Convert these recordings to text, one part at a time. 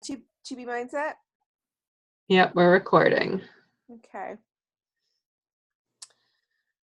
To Be Mindset? Yep, we're recording. Okay.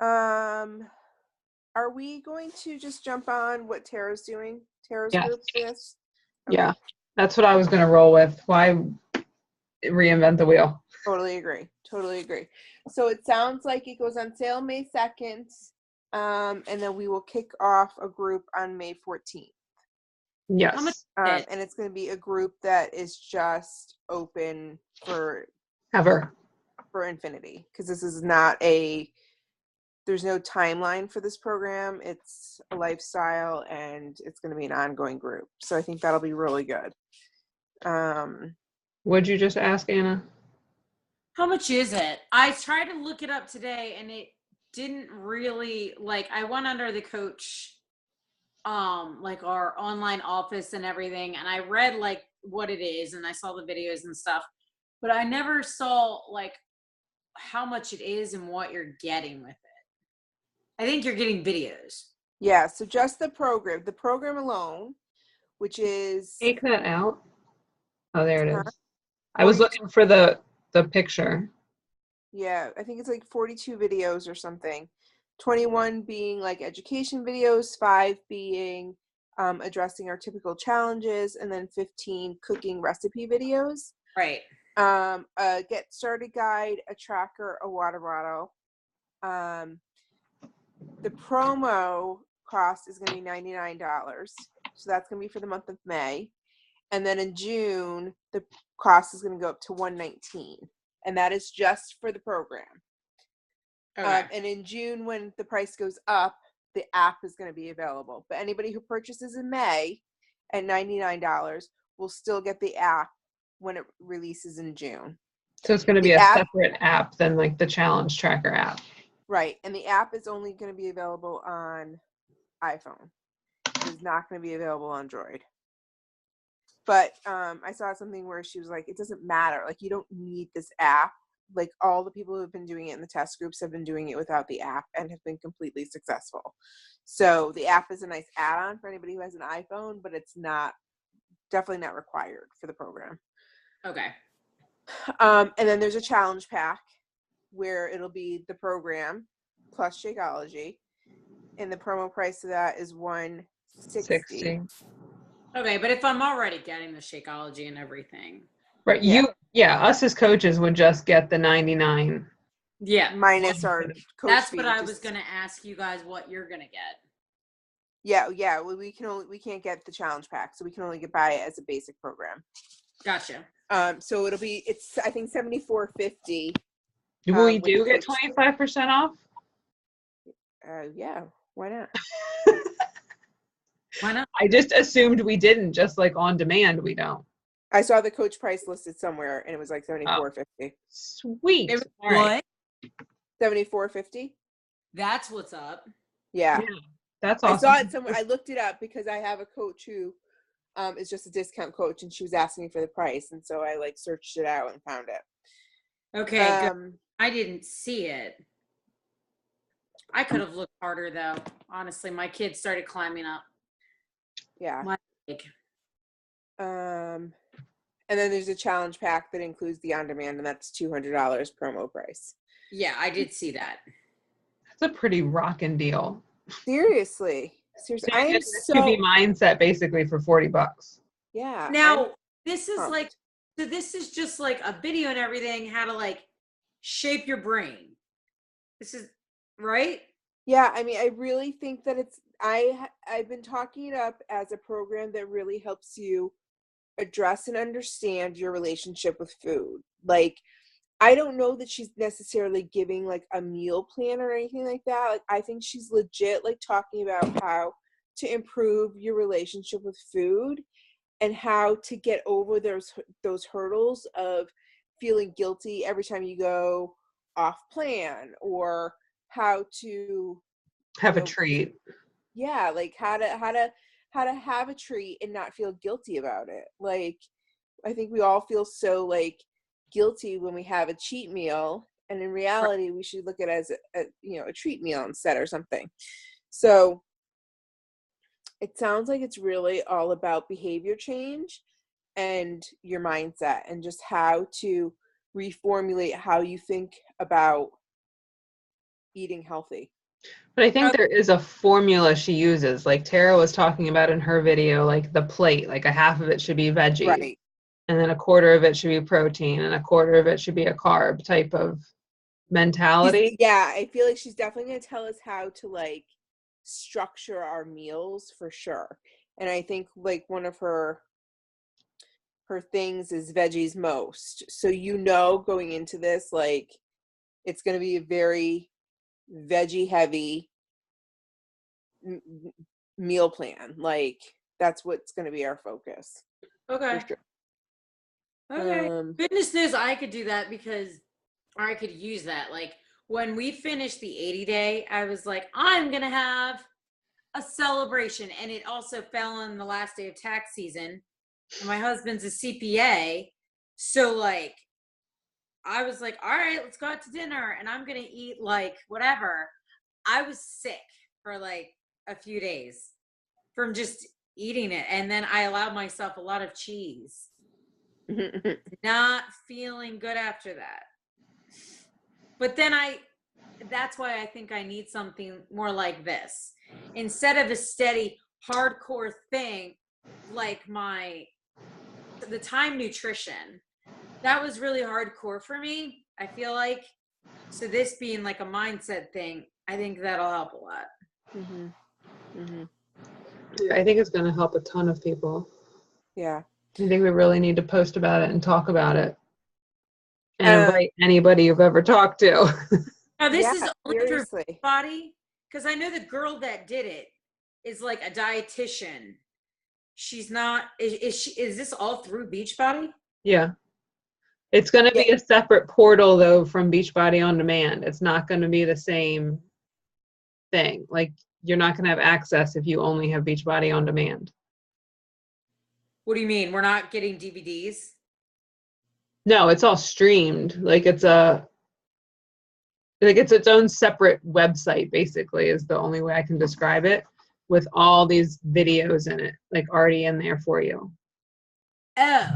Are we going to just jump on what Tara's doing? Tara's Yes. group? Yes. Okay. Yeah, that's what I was going to roll with. Why reinvent the wheel? Totally agree. So it sounds like it goes on sale May 2nd, and then we will kick off a group on May 14th. Yes. And it's going to be a group that is just open for infinity, because this is not there's no timeline for this program. It's a lifestyle, and it's going to be an ongoing group. So I think that'll be really good. What'd you just ask, Anna? How much is it? I tried to look it up today, and it didn't really, I went under the coach, our online office and everything, and I read what it is, and I saw the videos and stuff, but I never saw how much it is and what you're getting with it. I think you're getting videos. Yeah, so just the program alone, which is... Take that out. Oh, there it is. I was looking for the picture. Yeah, I think it's 42 videos or something. 21 being education videos, 5 being addressing our typical challenges, and then 15 cooking recipe videos. Right. A get started guide, a tracker, a water bottle. The promo cost is going to be $99. So that's going to be for the month of May. And then in June, the cost is going to go up to $119. And that is just for the program. Okay. And in June, when the price goes up, the app is going to be available. But anybody who purchases in May at $99 will still get the app when it releases in June. So it's going to be a separate app than the challenge tracker app. Right. And the app is only going to be available on iPhone. It is not going to be available on Android. But I saw something where she was like, it doesn't matter. You don't need this app. All the people who have been doing it in the test groups have been doing it without the app and have been completely successful. So the app is a nice add-on for anybody who has an iPhone, but it's definitely not required for the program. Okay. And then there's a challenge pack where it'll be the program plus Shakeology, and the promo price of that is $160. Okay, but if I'm already getting the Shakeology and everything, right? Us as coaches would just get the 99. Yeah, minus our coach that's fee, what I was gonna ask you guys what you're gonna get. Yeah. We can't get the challenge pack, so we can only buy it as a basic program. Gotcha. So it's I think $74.50. We do get 25% off? Yeah, why not? Why not? I just assumed we didn't, just on demand we don't. I saw the coach price listed somewhere and it was $74.50. Sweet. All right. $74.50? That's what's up. Yeah. That's awesome. I saw it somewhere. I looked it up because I have a coach who is just a discount coach, and she was asking me for the price, and so I searched it out and found it. Okay, good. I didn't see it. I could have looked harder though. Honestly, my kids started climbing up. Yeah. And then there's a challenge pack that includes the on-demand, and that's $200 promo price. Yeah, I did see that. That's a pretty rockin' deal. Seriously. So I am To Be Mindset basically for $40. Yeah. Now this is so this is just a video and everything, how to shape your brain. This is right. Yeah, I mean, I really think that I've been talking it up as a program that really helps you address and understand your relationship with food. I don't know that she's necessarily giving a meal plan or anything like that. I think she's legit talking about how to improve your relationship with food and how to get over those hurdles of feeling guilty every time you go off plan, or how to have a treat. Yeah, how to have a treat and not feel guilty about it. I think we all feel so guilty when we have a cheat meal, and in reality we should look at it as a treat meal instead or something. So it sounds like it's really all about behavior change and your mindset, and just how to reformulate how you think about eating healthy. But I think there is a formula she uses. Like Tara was talking about in her video, like the plate, like a half of it should be veggies, Right. and then a quarter of it should be protein, and a quarter of it should be a carb type of mentality. Yeah, I feel like she's definitely going to tell us how to like structure our meals for sure. And I think like one of her things is veggies most. So going into this, like it's going to be a very veggie heavy meal plan. Like that's what's going to be our focus. Okay. For sure. Okay. Goodness knows I could do that or I could use that. Like when we finished the 80-day, I was like, I'm going to have a celebration. And it also fell on the last day of tax season. And my husband's a CPA. So like, I was like, all right, let's go out to dinner. And I'm going to eat like whatever. I was sick for like a few days from just eating it. And then I allowed myself a lot of cheese. Not feeling good after that. But then that's why I think I need something more like this. Instead of a steady, hardcore thing, like the Time Nutrition, that was really hardcore for me, I feel like. So this being like a mindset thing, I think that'll help a lot. Yeah, I think it's going to help a ton of people. Yeah. I think we really need to post about it and talk about it. And invite anybody you've ever talked to. Now this is only seriously. for Beachbody, because I know the girl that did it is like a dietitian. She's not. Is this all through Beachbody? Yeah. It's going to be a separate portal though from Beachbody On Demand. It's not going to be the same thing. Like you're not going to have access if you only have Beachbody On Demand. What do you mean? We're not getting DVDs? No, it's all streamed. Like it's its own separate website, basically, is the only way I can describe it, with all these videos in it, like already in there for you. Oh.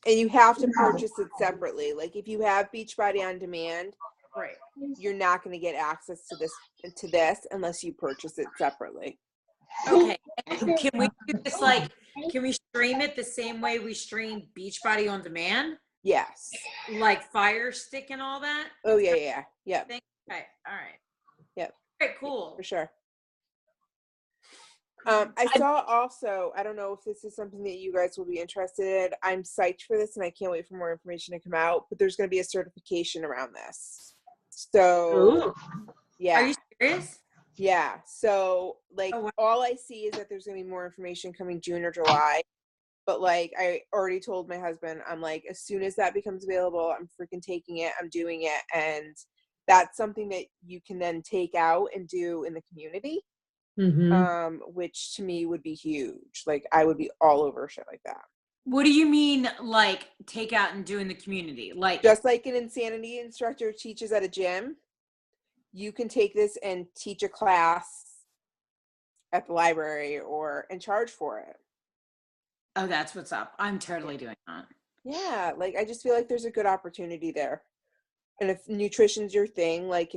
And you have to purchase it separately. Like if you have Beachbody On Demand, right, you're not going to get access to this unless you purchase it separately. Okay. Can we do this like, can we stream it the same way we stream Beachbody On Demand? Yes. Like Fire Stick and all that? Oh, yeah. Yep. Okay. All right. Yep. All right, cool. For sure. I saw also, I don't know if this is something that you guys will be interested in. I'm psyched for this and I can't wait for more information to come out, but there's going to be a certification around this. So, yeah. Are you serious? Yeah. So, like, Oh, wow. all I see is that there's going to be more information coming June or July. But, like, I already told my husband, I'm like, as soon as that becomes available, I'm freaking taking it. I'm doing it. And that's something that you can then take out and do in the community, which to me would be huge. Like, I would be all over shit like that. What do you mean, like, take out and do in the community? Like, just like an insanity instructor teaches at a gym, you can take this and teach a class at the library and charge for it. Oh, that's what's up. I'm totally doing that. Yeah, like I just feel like there's a good opportunity there. And if nutrition's your thing, like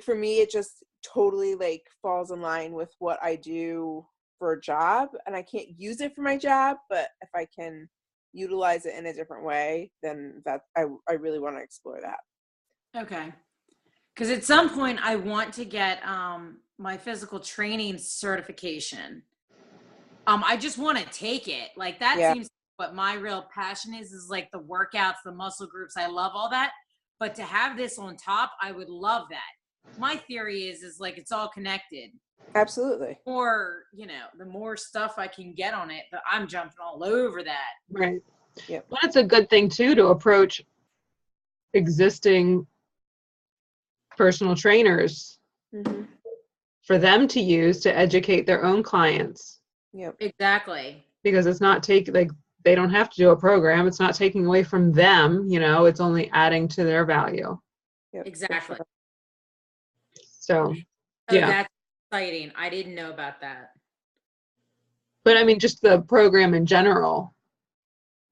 for me, it just totally like falls in line with what I do for a job, and I can't use it for my job, but if I can utilize it in a different way, then that I really want to explore that. Okay. Because at some point I want to get my physical training certification. I just want to take it. Like that seems what my real passion is like the workouts, the muscle groups. I love all that. But to have this on top, I would love that. My theory is like it's all connected. Absolutely. Or, the more stuff I can get on it, but I'm jumping all over that. Right. Yeah. But it's a good thing too to approach existing personal trainers for them to use to educate their own clients. Yep. Exactly. Because it's not they don't have to do a program. It's not taking away from them, it's only adding to their value. Yep, exactly. sure. So, yeah. That's exciting. I didn't know about that. But I mean, just the program in general,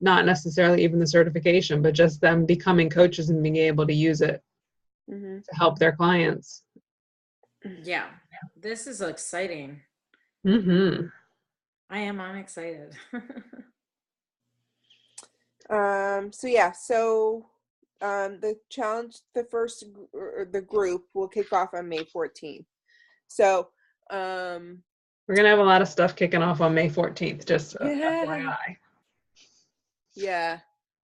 not necessarily even the certification, but just them becoming coaches and being able to use it Mm-hmm. to help their clients. Yeah, this is exciting. Mm-hmm. I'm excited. The challenge, the group will kick off on May 14th. So, We're going to have a lot of stuff kicking off on May 14th, just FYI. Yeah.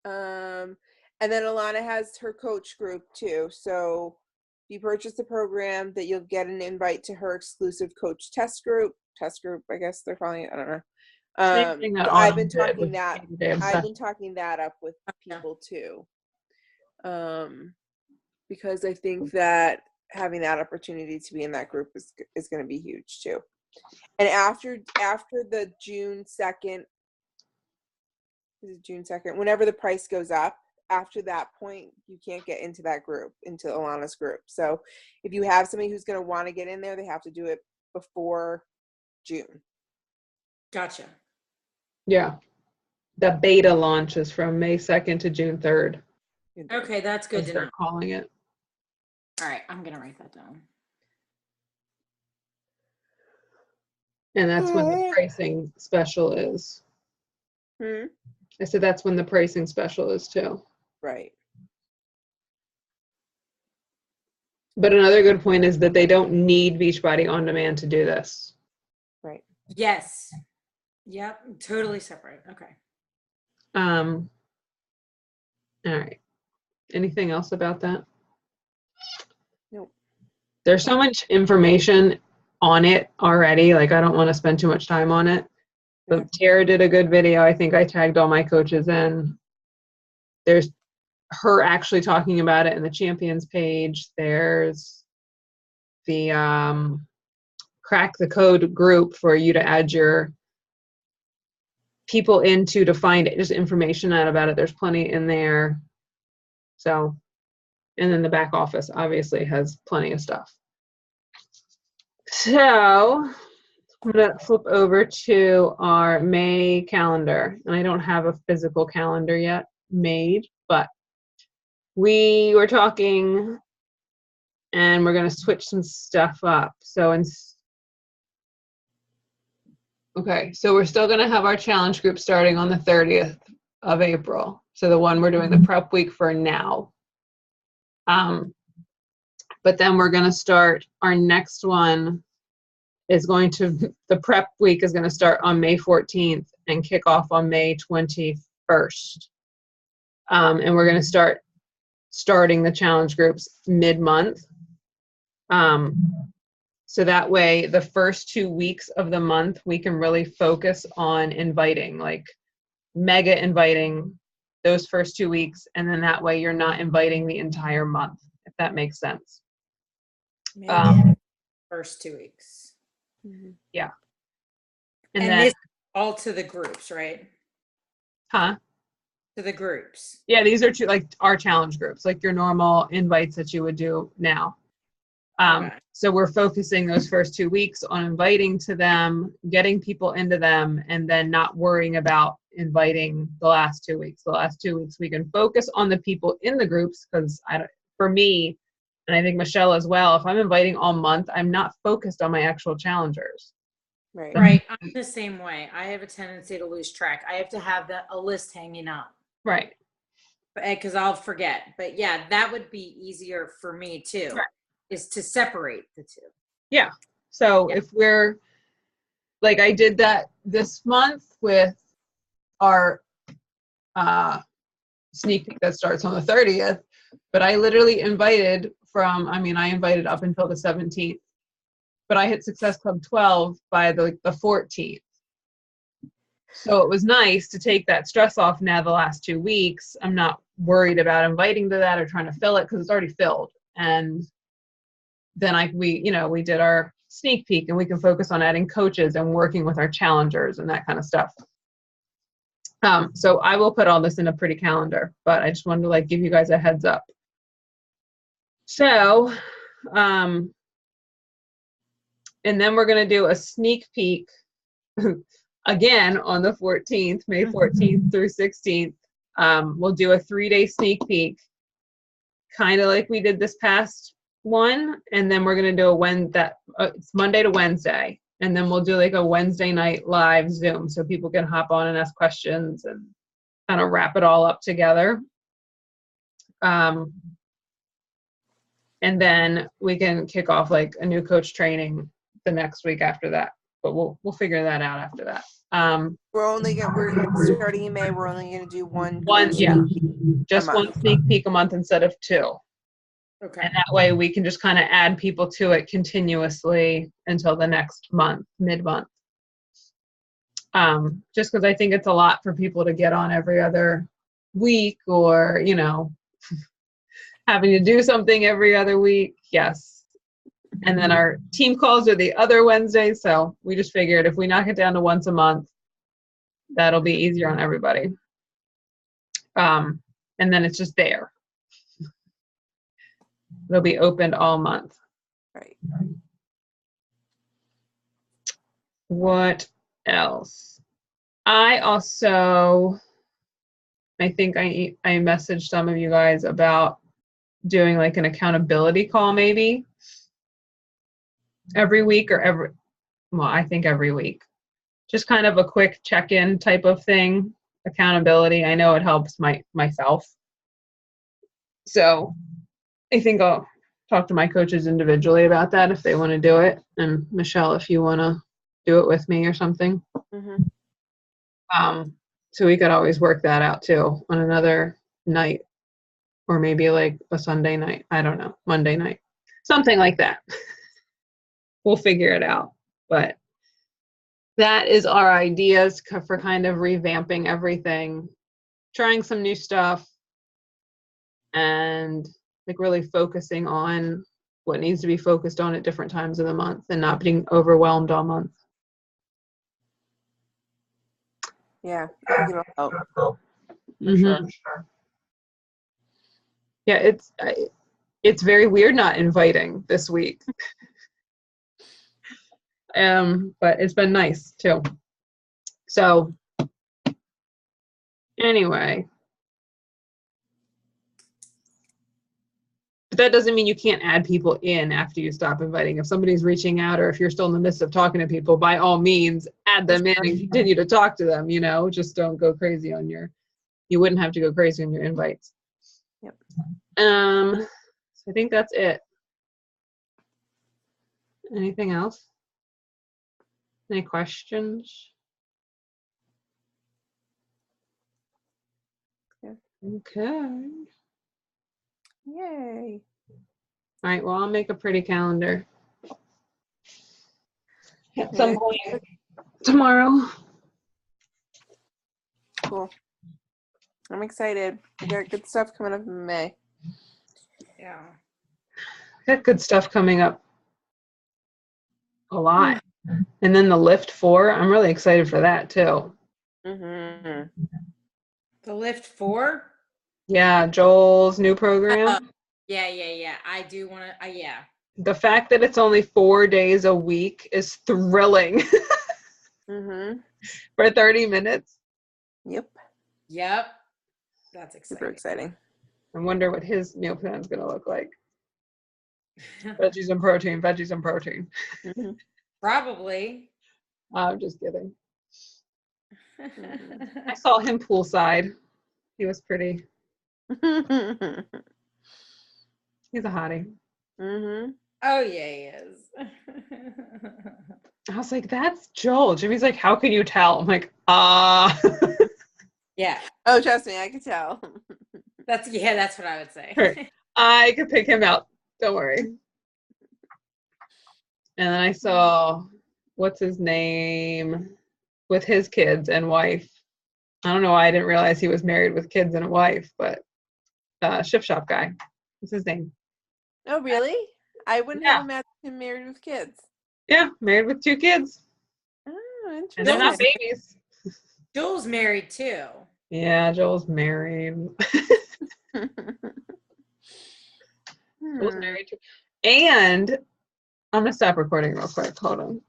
And then Alana has her coach group too. So if you purchase the program, that you'll get an invite to her exclusive coach test group, I guess they're calling it. I don't know. Same thing that So I've been Autumn did talking with that. 80-Day Obsession. I've been talking that up with people too. Because I think that having that opportunity to be in that group is going to be huge too. And after the June 2nd, whenever the price goes up, after that point, you can't get into that group, into Alana's group. So if you have somebody who's going to want to get in there, they have to do it before June. Gotcha. Yeah. The beta launch is from May 2nd to June 3rd. Okay, that's good as to they're know. calling it. All right, I'm going to write that down. And that's when the pricing special is. Hmm? I said that's when the pricing special is too. Right. But another good point is that they don't need Beachbody On Demand to do this. Right. Yes. Yep, totally separate. Okay. All right. Anything else about that? Nope. There's so much information on it already. Like, I don't want to spend too much time on it. But Tara did a good video. I think I tagged all my coaches in. There's her actually talking about it in the champions page. There's the crack the code group for you to add your people into to find just information out about it. There's plenty in there. So, and then the back office obviously has plenty of stuff. So I'm gonna flip over to our May calendar, and I don't have a physical calendar yet made, but we were talking and we're gonna switch some stuff up. So okay, so we're still gonna have our challenge group starting on the 30th of April. So the one we're doing the prep week for now. But then we're gonna start our next one the prep week is going to start on May 14th and kick off on May 21st. And we're going to starting the challenge groups mid-month. So that way, the first 2 weeks of the month, we can really focus on inviting, like mega inviting those first 2 weeks. And then that way you're not inviting the entire month, if that makes sense. First 2 weeks. Mm-hmm. Yeah. And then, this all to the groups, right? Huh? To the groups. Yeah, these are like our challenge groups, like your normal invites that you would do now. Okay. So we're focusing those first 2 weeks on inviting to them, getting people into them, and then not worrying about inviting the last 2 weeks. The last 2 weeks we can focus on the people in the groups, because for me, and I think Michelle as well, if I'm inviting all month, I'm not focused on my actual challengers. Right. Right. I'm the same way. I have a tendency to lose track. I have to have a list hanging up. Right. Because I'll forget. But yeah, that would be easier for me too, right. Is to separate the two. Yeah. So if we're, like I did that this month with our sneak peek that starts on the 30th, but I literally invited I invited up until the 17th, but I hit Success Club 12 by the 14th. So it was nice to take that stress off now the last 2 weeks. I'm not worried about inviting to that or trying to fill it because it's already filled. And then we did our sneak peek, and we can focus on adding coaches and working with our challengers and that kind of stuff. So I will put all this in a pretty calendar, but I just wanted to give you guys a heads up. So, and then we're going to do a sneak peek. again on the 14th, May 14th through 16th. We'll do a 3-day sneak peek, kind of like we did this past one, and then we're going to do it's Monday to Wednesday, and then we'll do like a Wednesday night live Zoom so people can hop on and ask questions and kind of wrap it all up together. And then we can kick off like a new coach training the next week after that, but we'll figure that out after that. We're starting in May. We're only gonna do one, just one sneak peek a month instead of 2. Okay. And that way we can just kind of add people to it continuously until the next month, mid-month. Just because I think it's a lot for people to get on every other week, or, you know, having to do something every other week. Yes. And then our team calls are the other Wednesdays. So we just figured if we knock it down to once a month, that'll be easier on everybody. And then it's just there. They'll be opened all month. Right. What else? I think I messaged some of you guys about doing like an accountability call maybe every week, or I think every week. Just kind of a quick check-in type of thing. Accountability. I know it helps myself. So I think I'll talk to my coaches individually about that if they want to do it. And Michelle, if you want to do it with me or something. Mm-hmm. So we could always work that out too on another night, or maybe like a Sunday night. I don't know, Monday night, something like that. We'll figure it out. But that is our ideas for kind of revamping everything, trying some new stuff, and like really focusing on what needs to be focused on at different times of the month and not being overwhelmed all month. Yeah, I think it'll help. Mm-hmm. Sure. Yeah, it's very weird not inviting this week. But it's been nice too. So anyway, but that doesn't mean you can't add people in after you stop inviting. If somebody's reaching out, or if you're still in the midst of talking to people, by all means, add them in and continue to talk to them, you know, just don't go crazy on you wouldn't have to go crazy on your invites. Yep. So I think that's it. Anything else? Any questions? Yeah. Okay. Yay. All right, well, I'll make a pretty calendar at some point tomorrow. Cool. I'm excited. We got good stuff coming up in May. Yeah. Got good stuff coming up. A lot. And then the Lift 4, I'm really excited for that too. Mm-hmm. The Lift 4? Yeah, Joel's new program. Yeah. I do want to, yeah. The fact that it's only 4 days a week is thrilling. Mm-hmm. For 30 minutes. Yep. That's exciting. Super exciting. I wonder what his meal plan is going to look like. Veggies and protein. Mm-hmm. Probably. I'm just kidding. I saw him poolside. He was pretty. He's a hottie. Mm-hmm. Oh, yeah, he is. I was like, that's Joel. Jimmy's like, how can you tell? I'm like, Yeah. Oh, trust me, I can tell. That's what I would say. Sure. I could pick him out. Don't worry. And then I saw, what's his name, with his kids and wife. I don't know why I didn't realize he was married with kids and a wife, but Shift Shop guy. What's his name? Oh, really? I wouldn't have imagined him married with kids. Yeah, married with 2 kids. Oh, interesting. And they're not babies. Joel's married too. Yeah, Joel's married. Joel's married too. And I'm going to stop recording real quick. Hold on.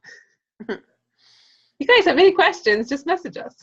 you guys have any questions, just message us.